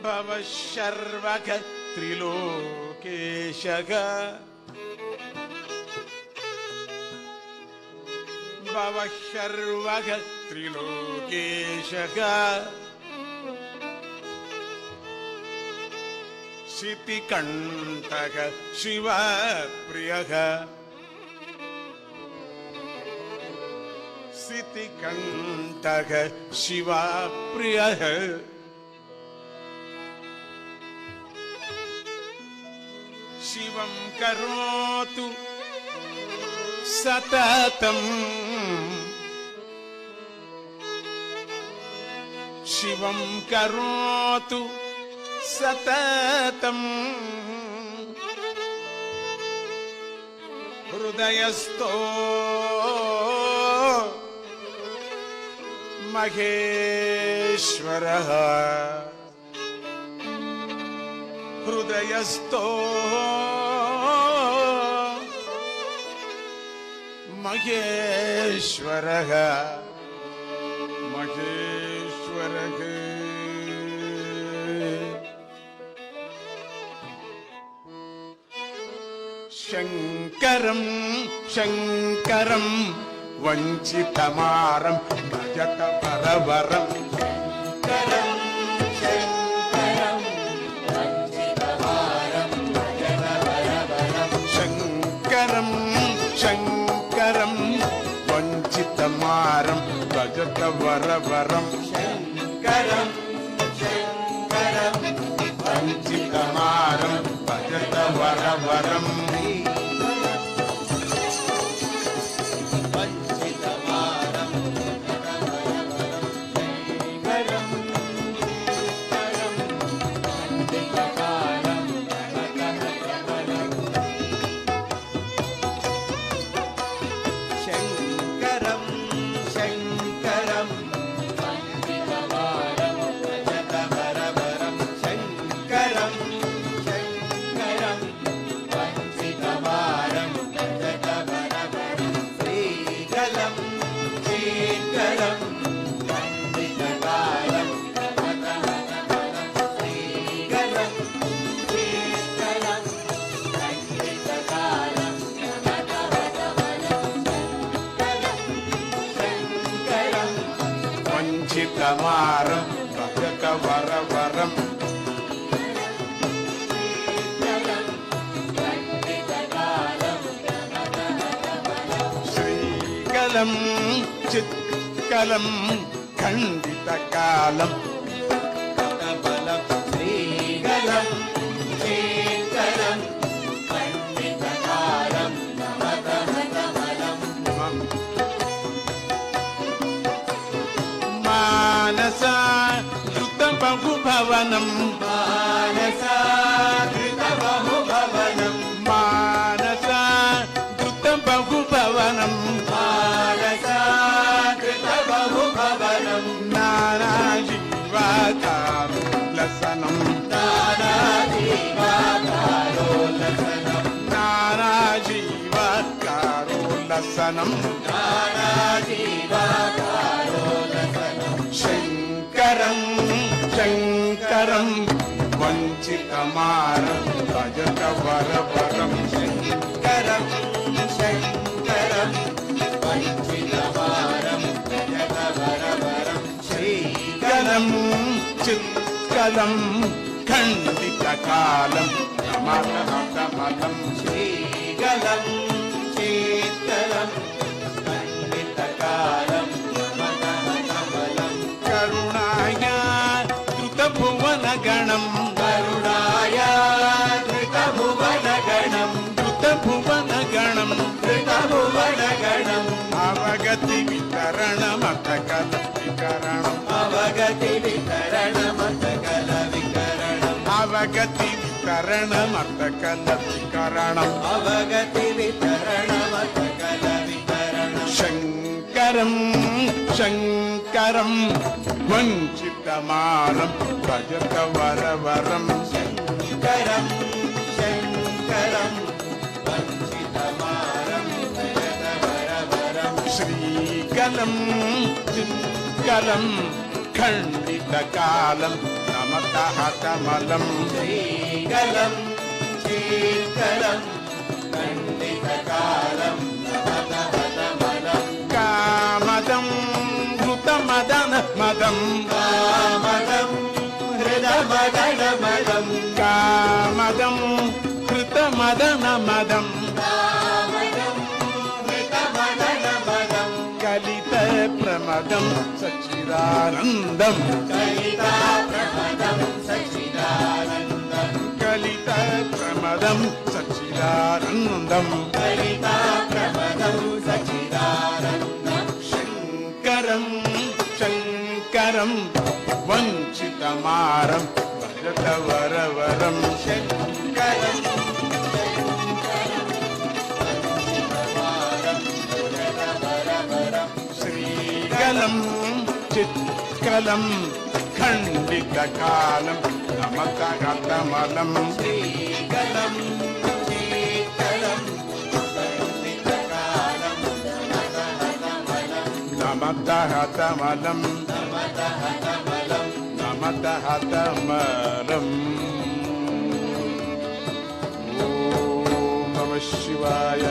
भवः शर्वः त्रिलोकेशः भवः शर्वः त्रिलोकेशः शितिकण्ठः शिवप्रियः शितिकण्ठः शिवप्रियः शिवं करोतु सततम् शिवं करोतु सततम् हृदयस्थो महेश्वरः हृदयस्थो महेश्वरः महेश्वरः शंकरं शंकरं वंचितमारं भजत वरवरं शंकरं शंकरं वंचितमारं भजत वरवरं शंकरं शंकरं वंचितमारं भजत वरवरं शंकरं शंकरं वंचितमारं भजत वरवरं वंचितमारं भजत वरवरं श्रीकलं चित्कलं खण्डितकालं श्रीकलं चित्कलं खण्डितकालं मानसा धृतबहुभवनं मानसा धृतबहुभवनं मानसा धृतबहुभवनं मानसा धृतबहुभवनं नानाजीवाकारोलसनं नानाजीवाकारोलसनं नानाजीवाकारोलसनं नानाजीवाकारोलसनं शंकरं शंकरं वंचितमारं भजत वरवरं शंकरं शंकरं वंचितमारं भजत वरवरं श्रीकलं चित्कलं खण्डितकालं नमः श्रीकलं चित्कलं खण्डितकालं करुणाया धृतभुवनगणं करुणाया धृतभुवनगणं धृतभुवनगणं धृतभुवनगणं अवगति वितरणमतकल विकरणम् अवगति वितरणमतकल विकरणम् अवगति वितरणमतकल विकरणम् अवगति वितरणमतकल विकरणम् शंकरं शंकरं वंचितमारं भजत वरवरं शंकरं शंकरं वंचितमारं भजत वरवरं श्रीकलं चित्कलं खण्डितकालं नमः हतमलं श्रीकलं शीतलं खण्डितकालं नमतहतमलं कामदं घृतमदनमदं कामदं हृदमदनमदं कामदं घृतमदनमदं कामदं हृदमदनमदं कलितप्रमदं सच्चिदानन्दं कलिताप्रमदं सच्चिदानन्दं कलितप्रमदं सच्चिदानन्दं कलिताप्रमदं सच्चिदानन्दं शङ्करं शङ्करं वञ्चितमारं भजत वरवरं शङ्करं श्रीकलं चित्कलं खण्डितकालं नमतहतमलं श्रीकलं शीतलं खण्डितकालं नमतहतमलं नमतहतमलं नमतहतमलम् ॐ नमः शिवाय